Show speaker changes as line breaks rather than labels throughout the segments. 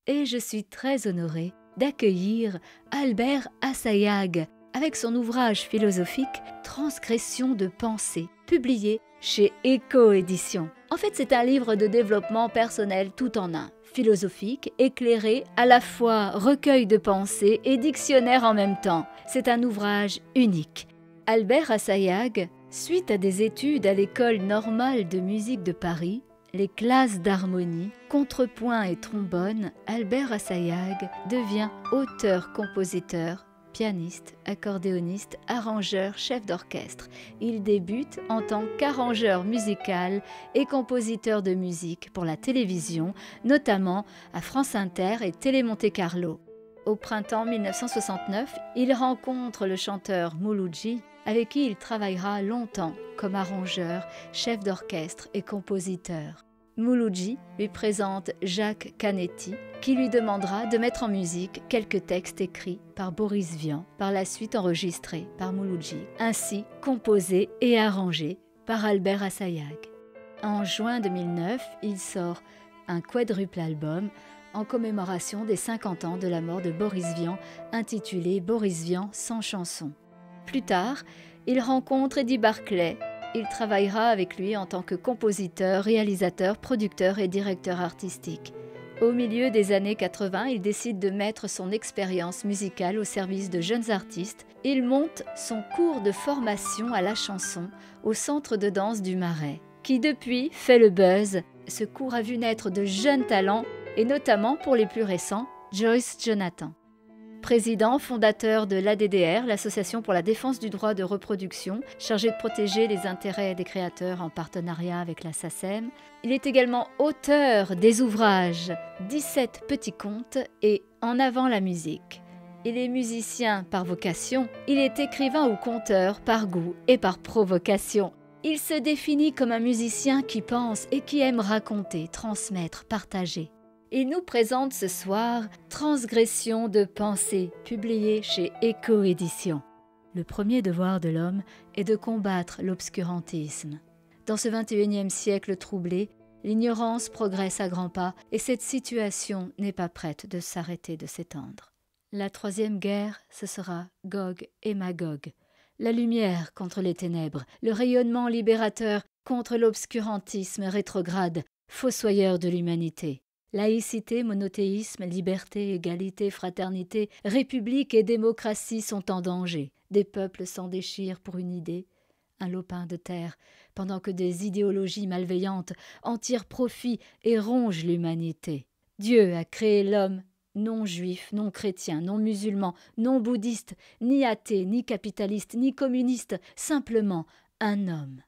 et je suis très honorée d'accueillir Albert Assayag avec son ouvrage philosophique « Transgression de pensée », publié chez Echo Éditions. En fait, c'est un livre de développement personnel tout en un, philosophique, éclairé, à la fois recueil de pensées et dictionnaire en même temps. C'est un ouvrage unique. Albert Assayag, suite à des études à l'École normale de musique de Paris, les classes d'harmonie, contrepoint et trombone, Albert Assayag devient auteur-compositeur, pianiste, accordéoniste, arrangeur, chef d'orchestre. Il débute en tant qu'arrangeur musical et compositeur de musique pour la télévision, notamment à France Inter et Télé Monte Carlo. Au printemps 1969, il rencontre le chanteur Mouloudji, avec qui il travaillera longtemps comme arrangeur, chef d'orchestre et compositeur. Mouloudji lui présente Jacques Canetti, qui lui demandera de mettre en musique quelques textes écrits par Boris Vian, par la suite enregistrés par Mouloudji, ainsi composés et arrangés par Albert Assayag. En juin 2009, il sort un quadruple album en commémoration des 50 ans de la mort de Boris Vian, intitulé Boris Vian sans chanson. Plus tard, il rencontre Eddie Barclay. Il travaillera avec lui en tant que compositeur, réalisateur, producteur et directeur artistique. Au milieu des années 80, il décide de mettre son expérience musicale au service de jeunes artistes. Il monte son cours de formation à la chanson au Centre de danse du Marais, qui depuis fait le buzz. Ce cours a vu naître de jeunes talents, et notamment pour les plus récents, Joyce Jonathan. Président fondateur de l'ADDR, l'Association pour la défense du droit de reproduction, chargée de protéger les intérêts des créateurs en partenariat avec la SACEM. Il est également auteur des ouvrages 17 petits contes et En avant la musique. Il est musicien par vocation, il est écrivain ou conteur par goût et par provocation. Il se définit comme un musicien qui pense et qui aime raconter, transmettre, partager. Il nous présente ce soir Transgression de pensée, publié chez Echo Éditions. Le premier devoir de l'homme est de combattre l'obscurantisme. Dans ce 21e siècle troublé, l'ignorance progresse à grands pas et cette situation n'est pas prête de s'arrêter de s'étendre. La troisième guerre, ce sera Gog et Magog. La lumière contre les ténèbres, le rayonnement libérateur contre l'obscurantisme rétrograde, fossoyeur de l'humanité. Laïcité, monothéisme, liberté, égalité, fraternité, république et démocratie sont en danger. Des peuples s'en déchirent pour une idée, un lopin de terre, pendant que des idéologies malveillantes en tirent profit et rongent l'humanité. Dieu a créé l'homme non juif, non chrétien, non musulman, non bouddhiste, ni athée, ni capitaliste, ni communiste, simplement un homme.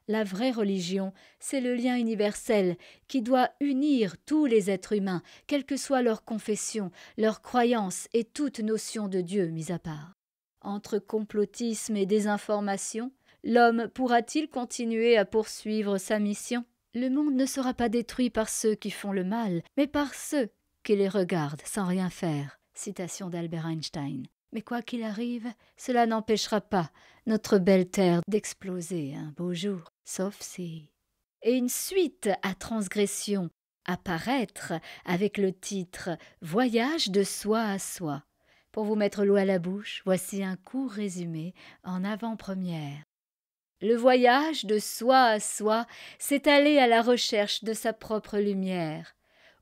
La vraie religion, c'est le lien universel qui doit unir tous les êtres humains, quelle que soit leur confession, leur croyance et toute notion de Dieu mis à part. Entre complotisme et désinformation, l'homme pourra-t-il continuer à poursuivre sa mission? Le monde ne sera pas détruit par ceux qui font le mal, mais par ceux qui les regardent sans rien faire. Citation d'Albert Einstein. Mais quoi qu'il arrive, cela n'empêchera pas notre belle terre d'exploser un beau jour, sauf si... Et une suite à transgression apparaître avec le titre « Voyage de soi à soi ». Pour vous mettre l'eau à la bouche, voici un court résumé en avant-première. Le voyage de soi à soi, c'est aller à la recherche de sa propre lumière.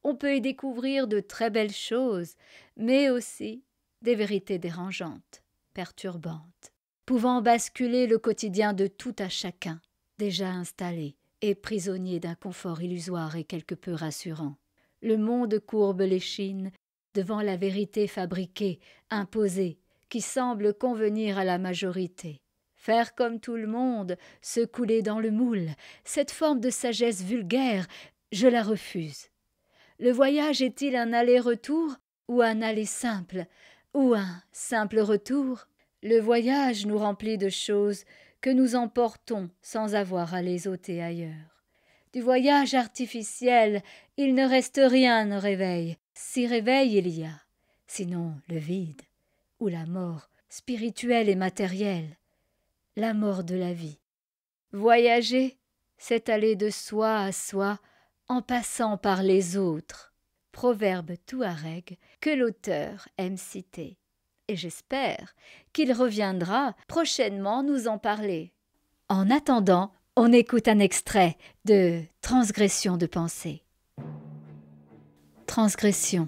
On peut y découvrir de très belles choses, mais aussi des vérités dérangeantes, perturbantes, pouvant basculer le quotidien de tout à chacun, déjà installé et prisonnier d'un confort illusoire et quelque peu rassurant. Le monde courbe l'échine devant la vérité fabriquée, imposée, qui semble convenir à la majorité. Faire comme tout le monde, se couler dans le moule, cette forme de sagesse vulgaire, je la refuse. Le voyage est-il un aller-retour ou un aller simple, ou un simple retour? Le voyage nous remplit de choses que nous emportons sans avoir à les ôter ailleurs. Du voyage artificiel, il ne reste rien au réveil, si réveil il y a, sinon le vide, ou la mort spirituelle et matérielle, la mort de la vie. Voyager, c'est aller de soi à soi en passant par les autres. proverbe touareg que l'auteur aime citer. Et j'espère qu'il reviendra prochainement nous en parler. En attendant, on écoute un extrait de Transgression de pensée. Transgression.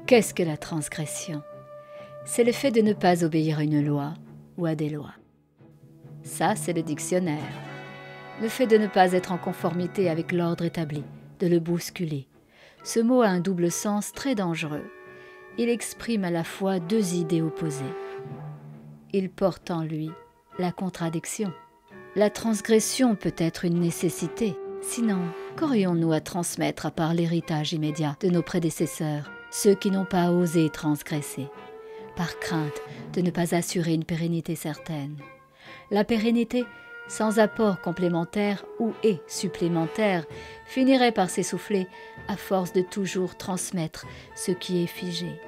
Qu'est-ce que la transgression? C'est le fait de ne pas obéir à une loi ou à des lois. Ça, c'est le dictionnaire. Le fait de ne pas être en conformité avec l'ordre établi, de le bousculer. Ce mot a un double sens très dangereux. Il exprime à la fois deux idées opposées. Il porte en lui la contradiction. La transgression peut être une nécessité. Sinon, qu'aurions-nous à transmettre à part l'héritage immédiat de nos prédécesseurs, ceux qui n'ont pas osé transgresser, par crainte de ne pas assurer une pérennité certaine? La pérennité, sans apport complémentaire ou supplémentaire, finirait par s'essouffler à force de toujours transmettre ce qui est figé.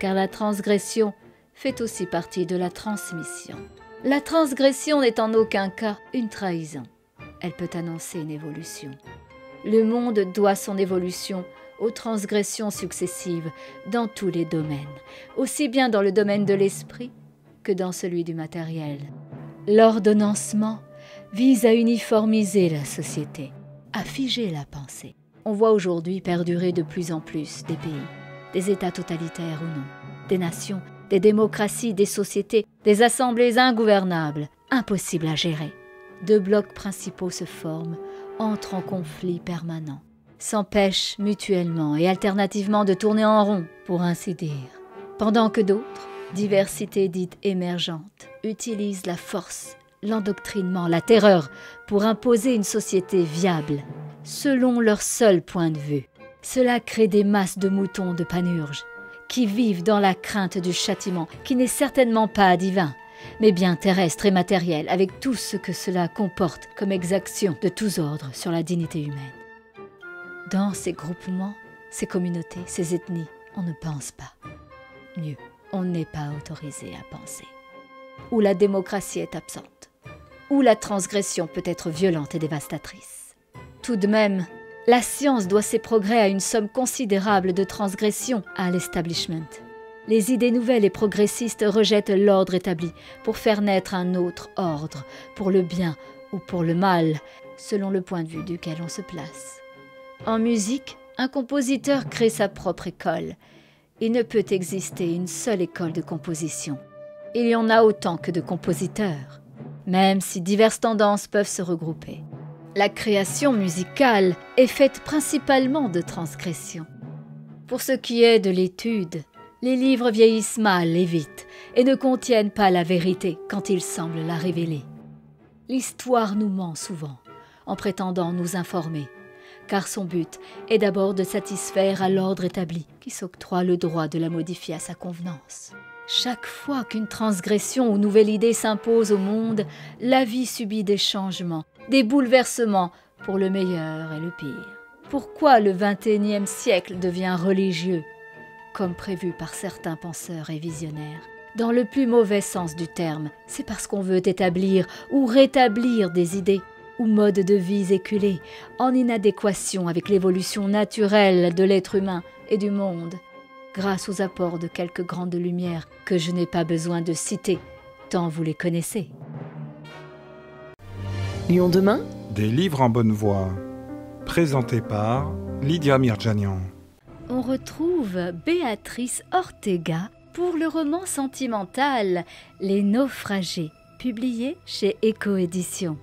Car la transgression fait aussi partie de la transmission. La transgression n'est en aucun cas une trahison. Elle peut annoncer une évolution. Le monde doit son évolution aux transgressions successives dans tous les domaines, aussi bien dans le domaine de l'esprit que dans celui du matériel. L'ordonnancement vise à uniformiser la société, à figer la pensée. On voit aujourd'hui perdurer de plus en plus des pays, des États totalitaires ou non, des nations, des démocraties, des sociétés, des assemblées ingouvernables, impossibles à gérer. Deux blocs principaux se forment, entrent en conflit permanent, s'empêchent mutuellement et alternativement de tourner en rond, pour ainsi dire. Pendant que d'autres, diversités dites émergentes, utilisent la force, l'endoctrinement, la terreur pour imposer une société viable, selon leur seul point de vue. Cela crée des masses de moutons de panurge, qui vivent dans la crainte du châtiment, qui n'est certainement pas divin, mais bien terrestre et matériel, avec tout ce que cela comporte comme exaction de tous ordres sur la dignité humaine. Dans ces groupements, ces communautés, ces ethnies, on ne pense pas. Mieux, on n'est pas autorisé à penser. Où la démocratie est absente, où la transgression peut être violente et dévastatrice. Tout de même, la science doit ses progrès à une somme considérable de transgressions à l'establishment. Les idées nouvelles et progressistes rejettent l'ordre établi pour faire naître un autre ordre, pour le bien ou pour le mal, selon le point de vue duquel on se place. En musique, un compositeur crée sa propre école. Il ne peut exister une seule école de composition. Il y en a autant que de compositeurs, même si diverses tendances peuvent se regrouper. La création musicale est faite principalement de transgressions. Pour ce qui est de l'étude, les livres vieillissent mal et vite et ne contiennent pas la vérité quand ils semblent la révéler. L'histoire nous ment souvent en prétendant nous informer, car son but est d'abord de satisfaire à l'ordre établi qui s'octroie le droit de la modifier à sa convenance. Chaque fois qu'une transgression ou nouvelle idée s'impose au monde, la vie subit des changements, des bouleversements pour le meilleur et le pire. Pourquoi le XXIe siècle devient religieux, comme prévu par certains penseurs et visionnaires? Dans le plus mauvais sens du terme, c'est parce qu'on veut établir ou rétablir des idées ou modes de vie éculés, en inadéquation avec l'évolution naturelle de l'être humain et du monde, grâce aux apports de quelques grandes lumières que je n'ai pas besoin de citer, tant vous les connaissez.
Lyon demain ?
Des livres en bonne voie. Présenté par Lydia Mirjanian.
On retrouve Béatrice Ortega pour le roman sentimental Les Naufragés, publié chez Eco Éditions.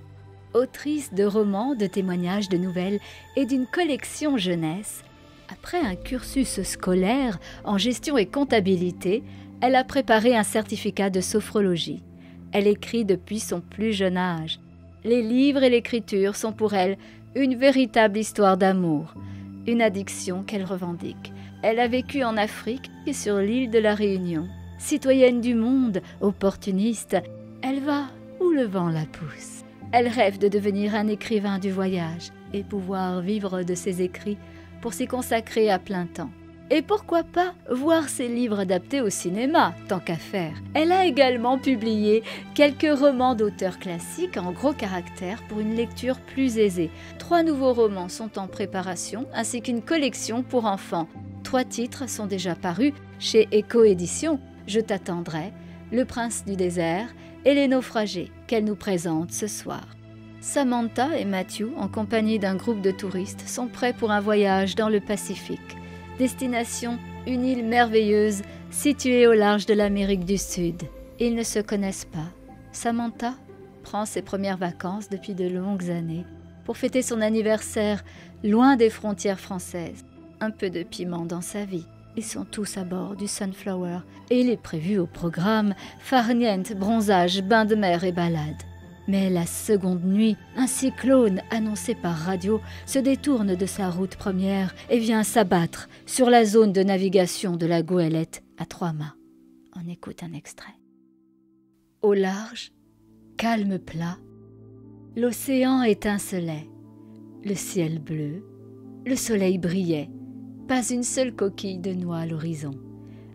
Autrice de romans, de témoignages, de nouvelles et d'une collection jeunesse, après un cursus scolaire en gestion et comptabilité, elle a préparé un certificat de sophrologie. Elle écrit depuis son plus jeune âge. Les livres et l'écriture sont pour elle une véritable histoire d'amour, une addiction qu'elle revendique. Elle a vécu en Afrique et sur l'île de la Réunion. Citoyenne du monde, opportuniste, elle va où le vent la pousse. Elle rêve de devenir un écrivain du voyage et pouvoir vivre de ses écrits pour s'y consacrer à plein temps. Et pourquoi pas voir ses livres adaptés au cinéma, tant qu'à faire. Elle a également publié quelques romans d'auteurs classiques en gros caractères pour une lecture plus aisée. 3 nouveaux romans sont en préparation, ainsi qu'une collection pour enfants. 3 titres sont déjà parus chez Eco Éditions, Je t'attendrai, Le Prince du désert et Les naufragés, qu'elle nous présente ce soir. Samantha et Matthew, en compagnie d'un groupe de touristes, sont prêts pour un voyage dans le Pacifique. Destination, une île merveilleuse située au large de l'Amérique du Sud. Ils ne se connaissent pas. Samantha prend ses premières vacances depuis de longues années pour fêter son anniversaire loin des frontières françaises. Un peu de piment dans sa vie. Ils sont tous à bord du Sunflower et il est prévu au programme farniente, bronzage, bain de mer et balade. Mais la seconde nuit, un cyclone annoncé par radio se détourne de sa route première et vient s'abattre sur la zone de navigation de la goélette à 3 mâts. On écoute un extrait. Au large, calme plat, l'océan étincelait, le ciel bleu, le soleil brillait, pas une seule coquille de noix à l'horizon.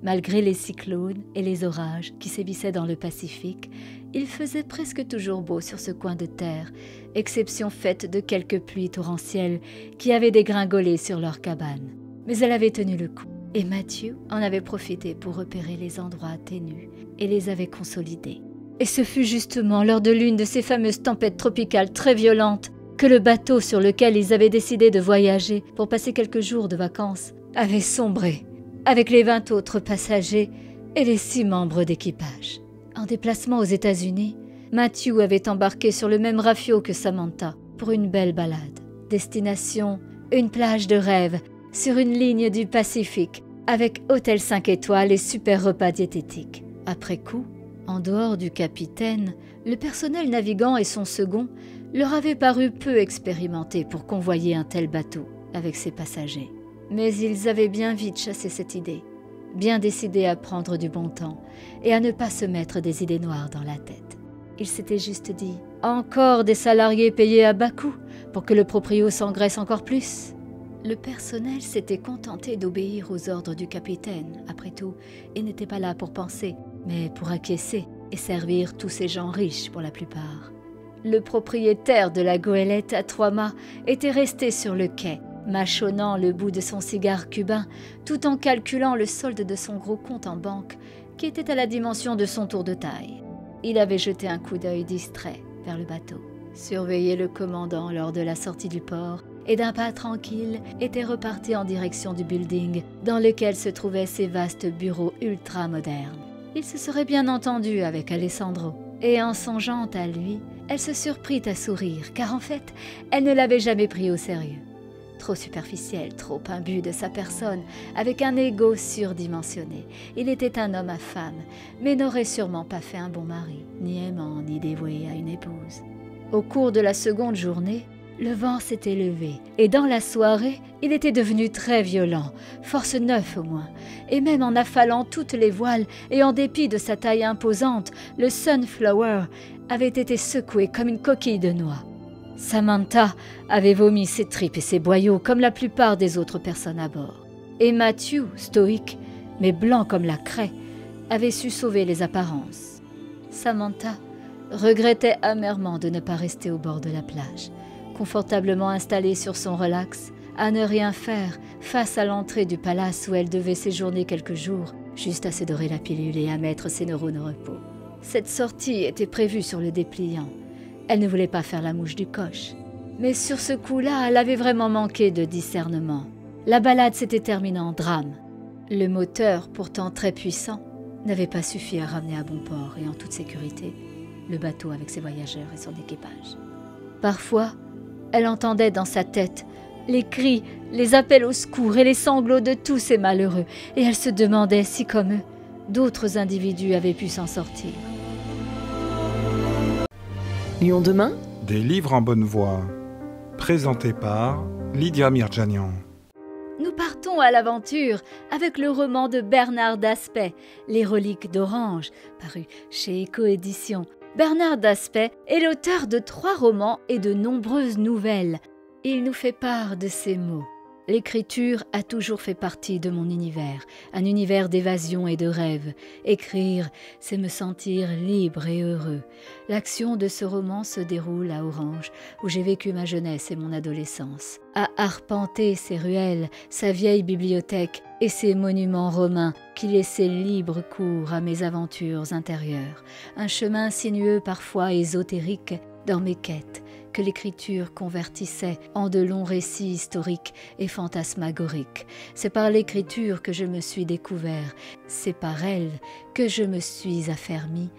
Malgré les cyclones et les orages qui sévissaient dans le Pacifique, il faisait presque toujours beau sur ce coin de terre, exception faite de quelques pluies torrentielles qui avaient dégringolé sur leur cabane. Mais elle avait tenu le coup, et Matthew en avait profité pour repérer les endroits ténus et les avait consolidés. Et ce fut justement lors de l'une de ces fameuses tempêtes tropicales très violentes que le bateau sur lequel ils avaient décidé de voyager pour passer quelques jours de vacances avait sombré, avec les 20 autres passagers et les 6 membres d'équipage. En déplacement aux États-Unis, Matthew avait embarqué sur le même rafiot que Samantha pour une belle balade. Destination, une plage de rêve sur une ligne du Pacifique avec hôtel 5 étoiles et super repas diététiques. Après coup, en dehors du capitaine, le personnel navigant et son second leur avaient paru peu expérimentés pour convoyer un tel bateau avec ses passagers. Mais ils avaient bien vite chassé cette idée, bien décidés à prendre du bon temps et à ne pas se mettre des idées noires dans la tête. Ils s'étaient juste dit « Encore des salariés payés à bas coût pour que le proprio s'engraisse encore plus ?» Le personnel s'était contenté d'obéir aux ordres du capitaine, après tout, et n'était pas là pour penser, mais pour acquiescer et servir tous ces gens riches pour la plupart. Le propriétaire de la goélette à 3 mâts était resté sur le quai, mâchonnant le bout de son cigare cubain, tout en calculant le solde de son gros compte en banque, qui était à la dimension de son tour de taille. Il avait jeté un coup d'œil distrait vers le bateau, surveillé le commandant lors de la sortie du port, et d'un pas tranquille était reparti en direction du building dans lequel se trouvaient ces vastes bureaux ultra-modernes. Il se serait bien entendu avec Alessandro, et en songeant à lui, elle se surprit à sourire, car en fait, elle ne l'avait jamais pris au sérieux. Trop superficiel, trop imbu de sa personne, avec un ego surdimensionné. Il était un homme à femme, mais n'aurait sûrement pas fait un bon mari, ni aimant, ni dévoué à une épouse. Au cours de la seconde journée, le vent s'était levé, et dans la soirée, il était devenu très violent, force 9 au moins, et même en affalant toutes les voiles et en dépit de sa taille imposante, le Sunflower avait été secoué comme une coquille de noix. Samantha avait vomi ses tripes et ses boyaux comme la plupart des autres personnes à bord. Et Matthew, stoïque, mais blanc comme la craie, avait su sauver les apparences. Samantha regrettait amèrement de ne pas rester au bord de la plage, confortablement installée sur son relax, à ne rien faire face à l'entrée du palace où elle devait séjourner quelques jours, juste à se dorer la pilule et à mettre ses neurones au repos. Cette sortie était prévue sur le dépliant. Elle ne voulait pas faire la mouche du coche. Mais sur ce coup-là, elle avait vraiment manqué de discernement. La balade s'était terminée en drame. Le moteur, pourtant très puissant, n'avait pas suffi à ramener à bon port et en toute sécurité le bateau avec ses voyageurs et son équipage. Parfois, elle entendait dans sa tête les cris, les appels au secours et les sanglots de tous ces malheureux, et elle se demandait si, comme eux, d'autres individus avaient pu s'en sortir.
Lyon demain ?
Des livres en bonne voie. Présenté par Lydia Mirjanian.
Nous partons à l'aventure avec le roman de Bernard Daspet, Les reliques d'Orange, paru chez Eco Éditions. Bernard Daspet est l'auteur de 3 romans et de nombreuses nouvelles. Il nous fait part de ces mots. L'écriture a toujours fait partie de mon univers, un univers d'évasion et de rêve. Écrire, c'est me sentir libre et heureux. L'action de ce roman se déroule à Orange, où j'ai vécu ma jeunesse et mon adolescence. À arpenter ses ruelles, sa vieille bibliothèque et ses monuments romains qui laissaient libre cours à mes aventures intérieures. Un chemin sinueux, parfois ésotérique, dans mes quêtes, que l'écriture convertissait en de longs récits historiques et fantasmagoriques. C'est par l'écriture que je me suis découvert, c'est par elle que je me suis affermi,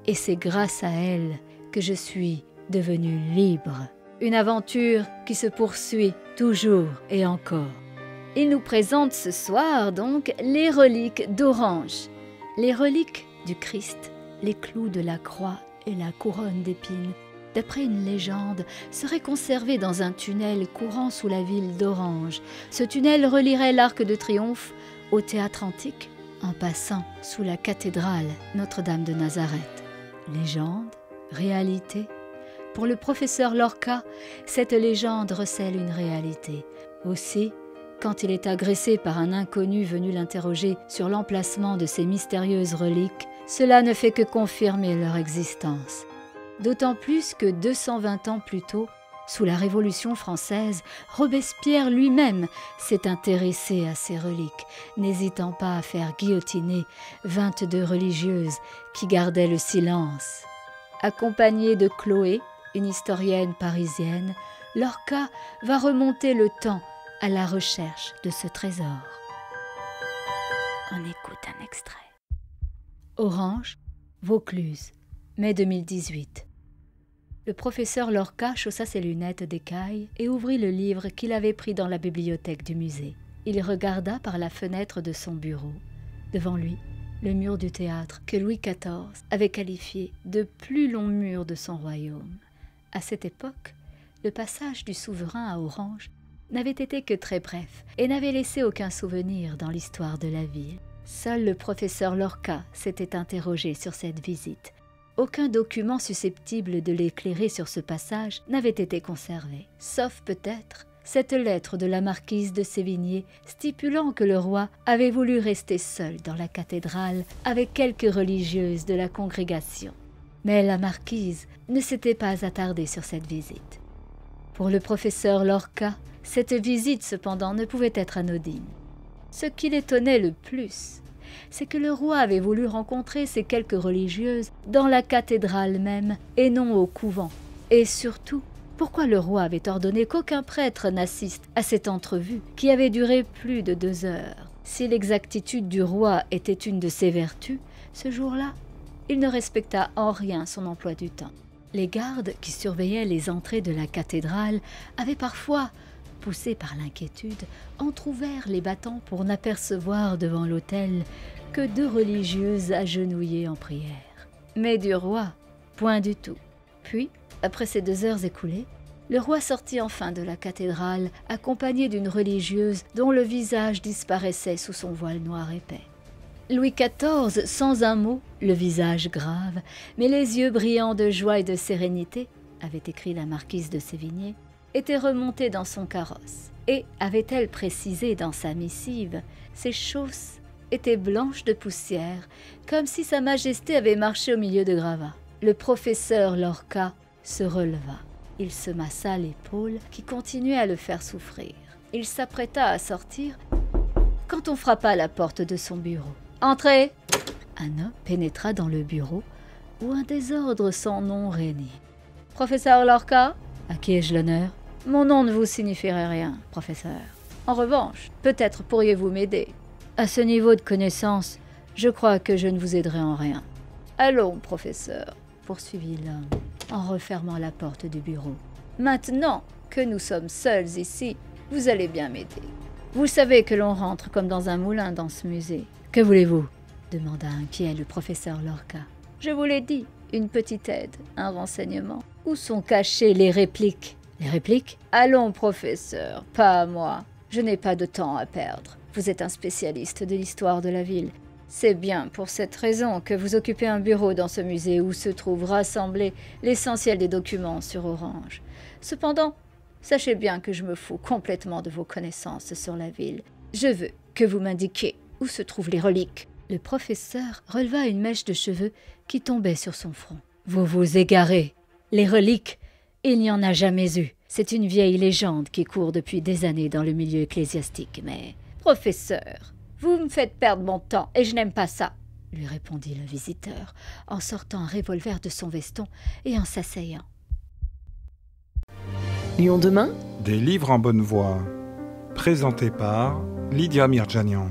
et c'est grâce à elle que je suis devenu libre. Une aventure qui se poursuit toujours et encore. Il nous présente ce soir donc les reliques d'Orange. Les reliques du Christ, les clous de la croix et la couronne d'épines, d'après une légende, seraient conservés dans un tunnel courant sous la ville d'Orange. Ce tunnel relierait l'Arc de Triomphe au théâtre antique en passant sous la cathédrale Notre-Dame de Nazareth. Légende, réalité. Pour le professeur Lorca, cette légende recèle une réalité. Aussi, quand il est agressé par un inconnu venu l'interroger sur l'emplacement de ces mystérieuses reliques, cela ne fait que confirmer leur existence. D'autant plus que 220 ans plus tôt, sous la Révolution française, Robespierre lui-même s'est intéressé à ces reliques, n'hésitant pas à faire guillotiner 22 religieuses qui gardaient le silence. Accompagné de Chloé, une historienne parisienne, Lorca va remonter le temps à la recherche de ce trésor. On écoute un extrait. Orange, Vaucluse, mai 2018. Le professeur Lorca chaussa ses lunettes d'écaille et ouvrit le livre qu'il avait pris dans la bibliothèque du musée. Il regarda par la fenêtre de son bureau. Devant lui, le mur du théâtre que Louis XIV avait qualifié de plus long mur de son royaume. À cette époque, le passage du souverain à Orange n'avait été que très bref et n'avait laissé aucun souvenir dans l'histoire de la ville. Seul le professeur Lorca s'était interrogé sur cette visite. Aucun document susceptible de l'éclairer sur ce passage n'avait été conservé, sauf peut-être cette lettre de la marquise de Sévigné stipulant que le roi avait voulu rester seul dans la cathédrale avec quelques religieuses de la congrégation. Mais la marquise ne s'était pas attardée sur cette visite. Pour le professeur Lorca, cette visite cependant ne pouvait être anodine. Ce qui l'étonnait le plus, c'est que le roi avait voulu rencontrer ces quelques religieuses dans la cathédrale même et non au couvent. Et surtout, pourquoi le roi avait ordonné qu'aucun prêtre n'assiste à cette entrevue qui avait duré plus de 2 heures. Si l'exactitude du roi était une de ses vertus, ce jour-là, il ne respecta en rien son emploi du temps. Les gardes qui surveillaient les entrées de la cathédrale avaient parfois, poussés par l'inquiétude, entr'ouverts les battants pour n'apercevoir devant l'autel que 2 religieuses agenouillées en prière. Mais du roi, point du tout. Puis, après ces 2 heures écoulées, le roi sortit enfin de la cathédrale, accompagné d'une religieuse dont le visage disparaissait sous son voile noir épais. Louis XIV, sans un mot, le visage grave, mais les yeux brillants de joie et de sérénité, avait écrit la marquise de Sévigné, était remonté dans son carrosse. Et, avait-elle précisé dans sa missive, ses chausses étaient blanches de poussière, comme si sa majesté avait marché au milieu de gravats. Le professeur Lorca se releva. Il se massa l'épaule qui continuait à le faire souffrir. Il s'apprêta à sortir quand on frappa à la porte de son bureau. « Entrez !» Un homme pénétra dans le bureau où un désordre sans nom régnait. « Professeur Lorca, à qui ai-je l'honneur ?»« Mon nom ne vous signifierait rien, professeur. En revanche, peut-être pourriez-vous m'aider. À ce niveau de connaissance, je crois que je ne vous aiderai en rien. »« Allons, professeur, » poursuivit l'homme, en refermant la porte du bureau. « Maintenant que nous sommes seuls ici, vous allez bien m'aider. Vous savez que l'on rentre comme dans un moulin dans ce musée. »« Que voulez-vous » demanda inquiet le professeur Lorca. « Je vous l'ai dit, une petite aide, un renseignement. Où sont cachées les répliques ?»« Les répliques ? Allons, professeur, pas à moi. Je n'ai pas de temps à perdre. Vous êtes un spécialiste de l'histoire de la ville. C'est bien pour cette raison que vous occupez un bureau dans ce musée où se trouve rassemblé l'essentiel des documents sur Orange. Cependant, Sachez bien que je me fous complètement de vos connaissances sur la ville. Je veux que vous m'indiquiez où se trouvent les reliques. » Le professeur releva une mèche de cheveux qui tombait sur son front. « Vous vous égarez. Les reliques, il n'y en a jamais eu. C'est une vieille légende qui court depuis des années dans le milieu ecclésiastique. Mais, professeur, vous me faites perdre mon temps et je n'aime pas ça, » lui répondit le visiteur en sortant un revolver de son veston et en s'asseyant.
Lyon demain,
Des livres en bonne voie. Présenté par Lydia Mirjanian.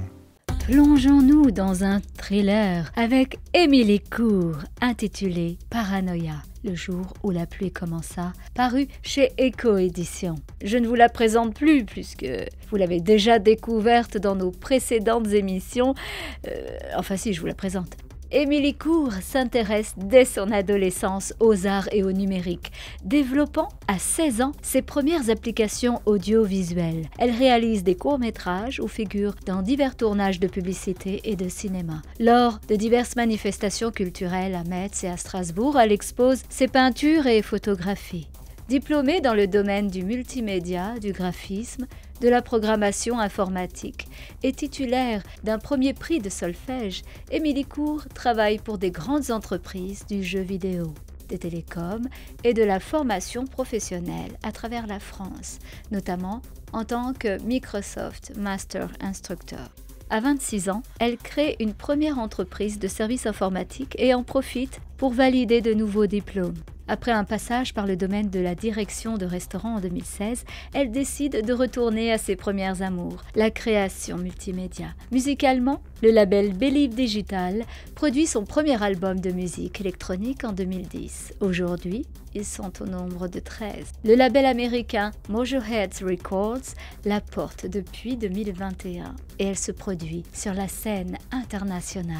Plongeons-nous dans un thriller avec Émilie Court, intitulé Paranoia, le jour où la pluie commença, paru chez Eco Éditions. Je ne vous la présente plus puisque vous l'avez déjà découverte dans nos précédentes émissions. Enfin si, je vous la présente. Émilie Court s'intéresse dès son adolescence aux arts et au numérique, développant à 16 ans ses premières applications audiovisuelles. Elle réalise des courts-métrages ou figure dans divers tournages de publicité et de cinéma. Lors de diverses manifestations culturelles à Metz et à Strasbourg, elle expose ses peintures et photographies. Diplômée dans le domaine du multimédia, du graphisme, de la programmation informatique et titulaire d'un premier prix de solfège, Émilie Court travaille pour des grandes entreprises du jeu vidéo, des télécoms et de la formation professionnelle à travers la France, notamment en tant que Microsoft Master Instructor. À 26 ans, elle crée une première entreprise de services informatiques et en profite pour valider de nouveaux diplômes. Après un passage par le domaine de la direction de restaurants en 2016, elle décide de retourner à ses premières amours, la création multimédia. Musicalement, le label Believe Digital produit son premier album de musique électronique en 2010. Aujourd'hui, ils sont au nombre de 13. Le label américain Mojo Heads Records la porte depuis 2021 et elle se produit sur la scène internationale.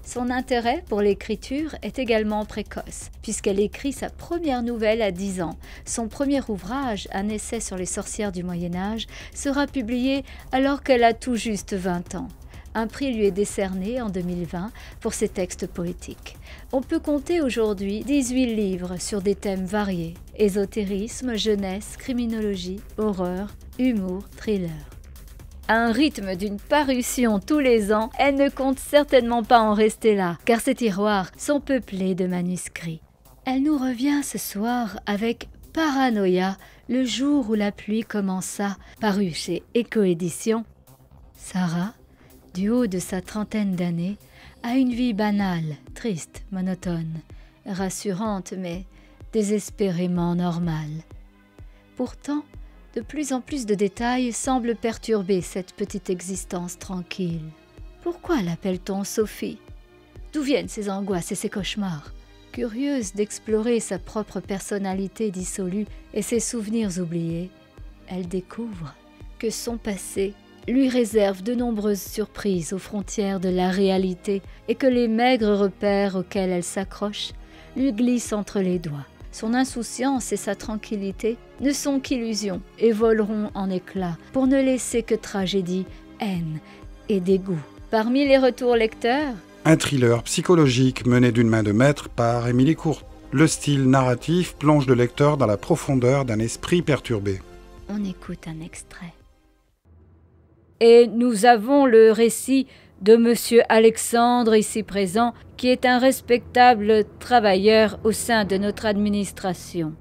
Son intérêt pour l'écriture est également précoce, puisqu'elle écrit sa première nouvelle à 10 ans. Son premier ouvrage, un essai sur les sorcières du Moyen-Âge, sera publié alors qu'elle a tout juste 20 ans. Un prix lui est décerné en 2020 pour ses textes poétiques. On peut compter aujourd'hui 18 livres sur des thèmes variés: ésotérisme, jeunesse, criminologie, horreur, humour, thriller. À un rythme d'une parution tous les ans, elle ne compte certainement pas en rester là, car ses tiroirs sont peuplés de manuscrits. Elle nous revient ce soir avec Paranoia, le jour où la pluie commença, paru chez Eco Éditions. Sarah, du haut de sa trentaine d'années, a une vie banale, triste, monotone, rassurante mais désespérément normale. Pourtant, de plus en plus de détails semblent perturber cette petite existence tranquille. Pourquoi l'appelle-t-on Sophie? D'où viennent ses angoisses et ses cauchemars? Curieuse d'explorer sa propre personnalité dissolue et ses souvenirs oubliés, elle découvre que son passé lui réserve de nombreuses surprises aux frontières de la réalité et que les maigres repères auxquels elle s'accroche lui glissent entre les doigts. Son insouciance et sa tranquillité ne sont qu'illusions et voleront en éclats pour ne laisser que tragédie, haine et dégoût. Parmi les retours lecteurs,
un thriller psychologique mené d'une main de maître par Émilie Court. Le style narratif plonge le lecteur dans la profondeur d'un esprit perturbé.
On écoute un extrait. Et nous avons le récit de Monsieur Alexandre, ici présent, qui est un respectable travailleur au sein de notre administration.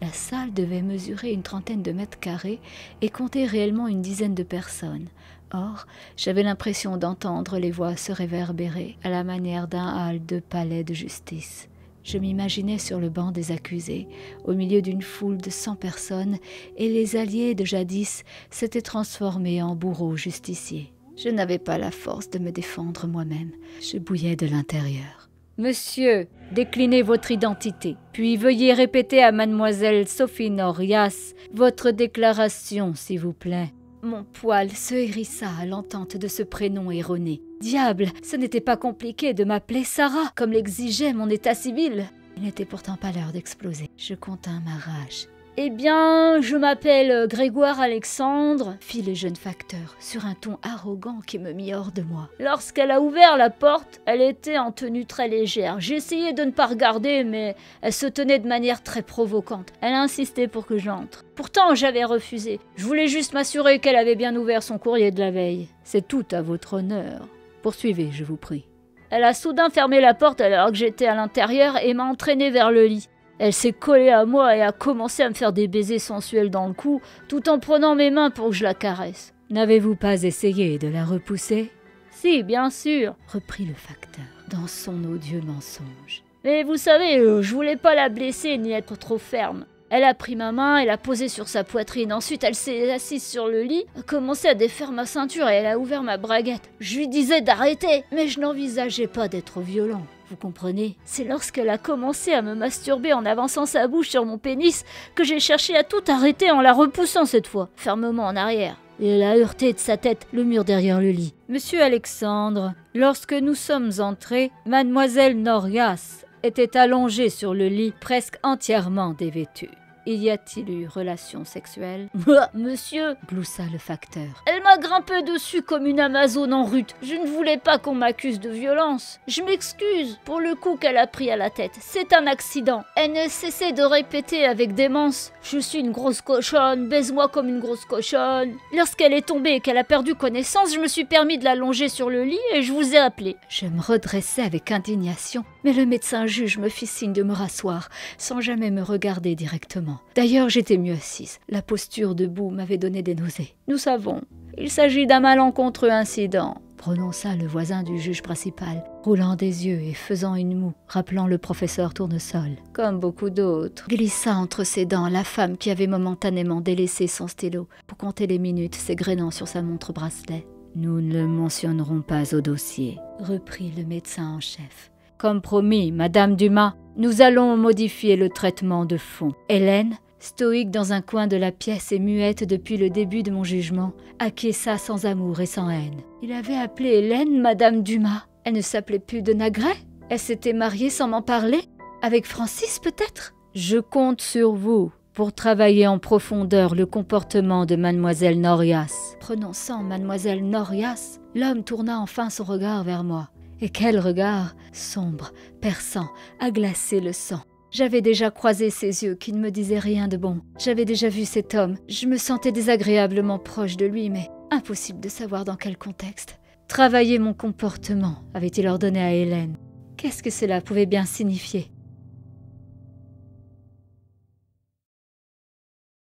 La salle devait mesurer une trentaine de mètres carrés et compter réellement une dizaine de personnes. Or, j'avais l'impression d'entendre les voix se réverbérer à la manière d'un hall de palais de justice. Je m'imaginais sur le banc des accusés, au milieu d'une foule de 100 personnes, et les alliés de jadis s'étaient transformés en bourreaux justiciers. Je n'avais pas la force de me défendre moi-même. Je bouillais de l'intérieur. « Monsieur, déclinez votre identité, puis veuillez répéter à mademoiselle Sophie Norias votre déclaration, s'il vous plaît. » Mon poil se hérissa à l'entente de ce prénom erroné. Diable, ce n'était pas compliqué de m'appeler Sarah, comme l'exigeait mon état civil. Il n'était pourtant pas l'heure d'exploser. Je contins ma rage Eh bien, je m'appelle Grégoire Alexandre, fit le jeune facteur, sur un ton arrogant qui me mit hors de moi. Lorsqu'elle a ouvert la porte, elle était en tenue très légère. J'ai essayé de ne pas regarder, mais elle se tenait de manière très provocante. Elle a insisté pour que j'entre. Pourtant, j'avais refusé. Je voulais juste m'assurer qu'elle avait bien ouvert son courrier de la veille. C'est tout à votre honneur. Poursuivez, je vous prie. Elle a soudain fermé la porte alors que j'étais à l'intérieur et m'a entraîné vers le lit. Elle s'est collée à moi et a commencé à me faire des baisers sensuels dans le cou, tout en prenant mes mains pour que je la caresse. N'avez-vous pas essayé de la repousser ? Si, bien sûr, reprit le facteur, dans son odieux mensonge. Mais vous savez, je voulais pas la blesser ni être trop ferme. Elle a pris ma main et l'a posée sur sa poitrine. Ensuite, elle s'est assise sur le lit, a commencé à défaire ma ceinture et elle a ouvert ma braguette. Je lui disais d'arrêter, mais je n'envisageais pas d'être violent. Vous comprenez ? C'est lorsqu'elle a commencé à me masturber en avançant sa bouche sur mon pénis que j'ai cherché à tout arrêter en la repoussant cette fois, fermement en arrière. Et elle a heurté de sa tête le mur derrière le lit. Monsieur Alexandre, lorsque nous sommes entrés, mademoiselle Norias était allongée sur le lit, presque entièrement dévêtue. Y a-t-il eu relation sexuelle ? Monsieur, gloussa le facteur. Elle m'a grimpé dessus comme une amazone en rut. Je ne voulais pas qu'on m'accuse de violence. Je m'excuse pour le coup qu'elle a pris à la tête. C'est un accident. Elle ne cessait de répéter avec démence. Je suis une grosse cochonne, baise-moi comme une grosse cochonne. Lorsqu'elle est tombée et qu'elle a perdu connaissance, je me suis permis de la longer sur le lit et je vous ai appelé. Je me redressai avec indignation, mais le médecin juge me fit signe de me rasseoir, sans jamais me regarder directement. D'ailleurs, j'étais mieux assise. La posture debout m'avait donné des nausées. Nous savons, il s'agit d'un malencontreux incident, prononça le voisin du juge principal, roulant des yeux et faisant une moue, rappelant le professeur Tournesol. Comme beaucoup d'autres, glissa entre ses dents la femme qui avait momentanément délaissé son stylo pour compter les minutes, s'égrenant sur sa montre bracelet. Nous ne le mentionnerons pas au dossier, reprit le médecin en chef. Comme promis, Madame Dumas, nous allons modifier le traitement de fond. Hélène, stoïque dans un coin de la pièce et muette depuis le début de mon jugement, acquiesça sans amour et sans haine. Il avait appelé Hélène Madame Dumas. Elle ne s'appelait plus de Nagret ? Elle s'était mariée sans m'en parler ? Avec Francis peut-être ? Je compte sur vous pour travailler en profondeur le comportement de Mademoiselle Norias. Prononçant Mademoiselle Norias, l'homme tourna enfin son regard vers moi. Et quel regard, sombre, perçant, a glacé le sang. J'avais déjà croisé ses yeux qui ne me disaient rien de bon. J'avais déjà vu cet homme. Je me sentais désagréablement proche de lui, mais impossible de savoir dans quel contexte. Travailler mon comportement, avait-il ordonné à Hélène. Qu'est-ce que cela pouvait bien signifier ?